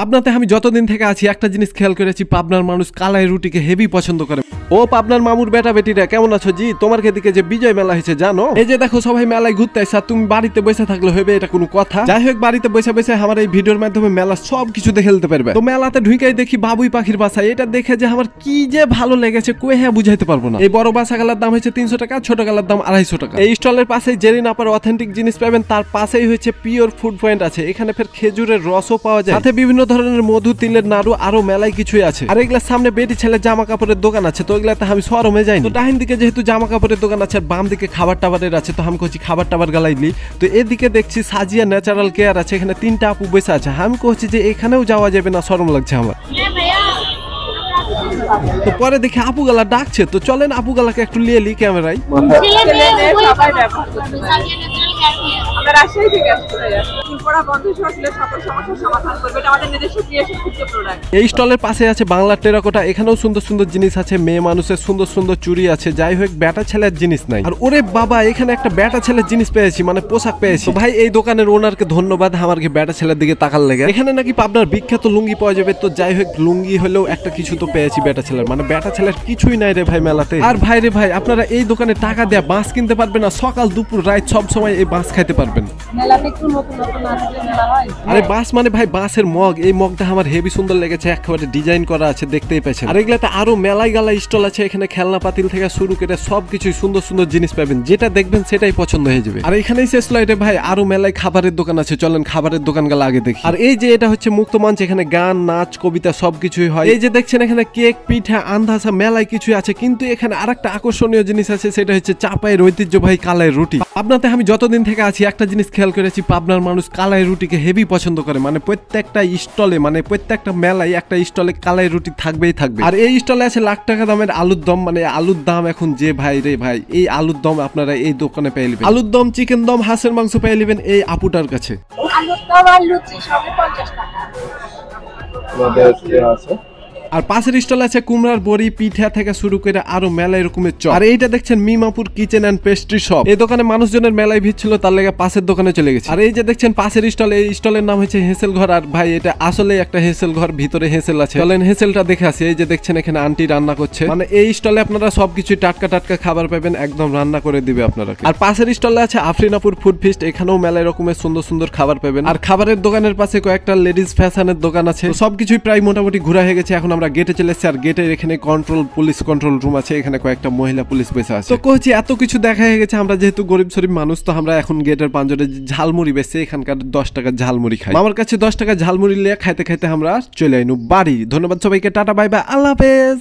আপনাতে আমি যতদিন থেকে আছি একটা জিনিস খেয়াল করেছি, পাবনার মানুষ কালাই রুটিকে হেভি পছন্দ করে। ও পাবনার মামুর বেটা বেটিরা কেমন আছো জি? তোমার দিকে যে বিজয় মেলা হয়েছে জানো? এই যে দেখো সবাই মেলায় ঘুরতে আসছে, তুমি বাড়িতে বসে থাকলে হবে এটা কোনো কথা? যাই হোক, বাড়িতে বসে বসে আমার এই ভিডিওর মাধ্যমে মেলা সব কিছু দেখে ফেলতে পারবে। তো মেলাতে ঢুকেই দেখি বাবুই পাখির বাসা, এটা দেখে যে আমার কি যে ভালো লেগেছে কই হ্যাঁ বুঝাইতে পারবো না। এই বড় বাসা গালার দাম হচ্ছে 300 টাকা, ছোট গালার দাম 250 টাকা। এই স্টলের পাশেই জেরিন আপার অথেন্টিক জিনিস পাবেন, তার পাশেই হচ্ছে পিওর ফুড পয়েন্ট আছে, এখানে ফের খেজুরের রসও পাওয়া যায়, সাথে বিভিন্ন ধরনের মধু, তিলের নাড়ু, আরো মেলায় কিছুই আছে। আর এগুলার সামনে বেটি ছেলে জামা কাপড়ের দোকান আছে, তো এগুলাতে আমি শরমে যাইনি। তো ডাইন দিকে যেহেতু জামা কাপড়ের দোকান আছে, আর বাম দিকে খাবার টাবারের আছে, তো আমি কইছি খাবার টাবার গালাইলি। তো এদিকে দেখছি সাজিয়া ন্যাচারাল কেয়ার আছে, এখানে 3টা আপু বসে আছে। আমি কইছি যে এখানেও যাওয়া যাবে না, শরম লাগছে আমার। তো পরে দেখি আপু গালা ডাকছে, তো চলেন আপু গালাকে একটু লিয়ে লি ক্যামেরায়। এই স্টলের পাশে আছে বাংলার টেরাকোটা, এখানেও সুন্দর সুন্দর জিনিস আছে, মেয়ে মানুষের সুন্দর সুন্দর চুড়ি আছে। যাই হোক, বেটা ছেলের জিনিস নাই। আর ওরে বাবা, এখানে একটা বেটা ছেলের জিনিস পেয়েছি, মানে পোশাক পেয়েছি। ভাই এই দোকানের ওনারকে ধন্যবাদ আমাকে বেটা ছেলের দিকে তাকার লেগে। এখানে নাকি পাবনার বিখ্যাত লুঙ্গি পাওয়া যাবে। তো যাই হোক, লুঙ্গি হলেও একটা কিছু তো পেয়েছি বেটা ছেলের, মানে বেটা ছেলের কিছুই নাই রে ভাই মেলাতে। আর ভাই রে ভাই, আপনারা এই দোকানে টাকা দেয়া বাঁশ কিনতে পারবেন না, সকাল দুপুর রাত সব সময় এই বাঁশ খাইতে পারবেন। আরে বাঁশ মানে ভাই বাঁশের মগ, এই মগটা আমার হেভি সুন্দর লেগেছে, একেবারে ডিজাইন করা আছে, দেখতেই পাচ্ছেন। আর এগুলাতে আরো মেলাই গালা স্টল আছে, এখানে খেলনা পাতিল থেকে শুরু করে সবকিছু সুন্দর সুন্দর জিনিস পাবেন, যেটা দেখবেন সেটাই পছন্দ হয়ে যাবে। আর এখানেই শেষ নয় রে ভাই, আরো মেলায় খাবারের দোকান আছে, চলেন খাবারের দোকান গুলো আগে দেখি। আর এই যে এটা হচ্ছে মুক্ত মঞ্চ, এখানে গান নাচ কবিতা সবকিছুই হয়। এই যে দেখছেন এখানে কেক পিঠা আন্দাজা মেলায় কিছুই আছে, কিন্তু এখানে আরেকটা আকর্ষণীয় জিনিস আছে, সেটা হচ্ছে চাপাইয়ের ঐতিহ্যবাহী কালাই রুটি। আপনাতে আমি যতদিন থেকে আছি একটা জিনিস খেয়াল করেছি, পাবনার মানুষ কালাই রুটিকে হেভি পছন্দ করে, মানে প্রত্যেকটা স্টলে, মানে প্রত্যেকটা মেলায় একটা স্টলে কালাই রুটি থাকবেই থাকবে। আর এই স্টলে আছে লাখ টাকা দামের আলুর দম, মানে আলুর দাম এখন যে ভাই রে ভাই, এই আলুর দম আপনারা এই দোকানে পেয়ে নেবেন। আলুর দম, চিকেন দম, হাঁসের মাংস পেয়ে নেবেন এই আপুটার কাছে। আর পাশের স্টল আছে কুমড়ার বড়ি, পিঠা থেকে শুরু করে আরো মেলা এরকমের চপ। আর এইটা দেখছেন মিমাপুর কিচেন এন্ড পেস্ট্রি শপ, এই দোকানে মানুষজনের মেলায় ভিড় ছিল, তার লেগে পাশের দোকানে চলে গেছে। আর এই যে দেখছেন পাশের স্টল, এই স্টলের নাম হচ্ছে হেসেল ঘর। আর ভাই এটা আসলে একটা হেসেল ঘর, ভিতরে হেসেল আছে, চলেন হেসেলটা দেখে আসি। এই যে দেখছেন এখানে আন্টি রান্না করছে, মানে এই স্টলে আপনারা সবকিছু টাটকা টাটকা খাবার পাবেন, একদম রান্না করে দিবে আপনারা। আর পাশের স্টলে আছে আফরিনাপুর ফুড ফিস্ট, এখানেও মেলা এরকমের সুন্দর সুন্দর খাবার পাবেন। আর খাবারের দোকানের পাশে কয়েকটা লেডিস ফ্যাশনের দোকান আছে, সবকিছুই প্রায় মোটামুটি ঘোরা হয়ে গেছে। এখন আমরা গেটে চলে এসেছি, আর গেটের এখানে পুলিশ কন্ট্রোল রুম আছে, এখানে কয়েকটা মহিলা পুলিশ বসে আছে। তো কইছি এত কিছু দেখা হয়ে গেছে, আমরা যেহেতু গরিব শরীফ মানুষ, তো আমরা এখন গেটের পাঁজরে ঝালমুড়ি বেচছে, এখানকার 10 টাকার ঝালমুড়ি খাই। আমার কাছে 10 টাকা ঝালমুড়ি লিয়ে খাইতে খাইতে আমরা চলে আইনু বাড়ি। ধন্যবাদ সবাইকে, টাটা বাই বাই, আল্লাহ হাফেজ।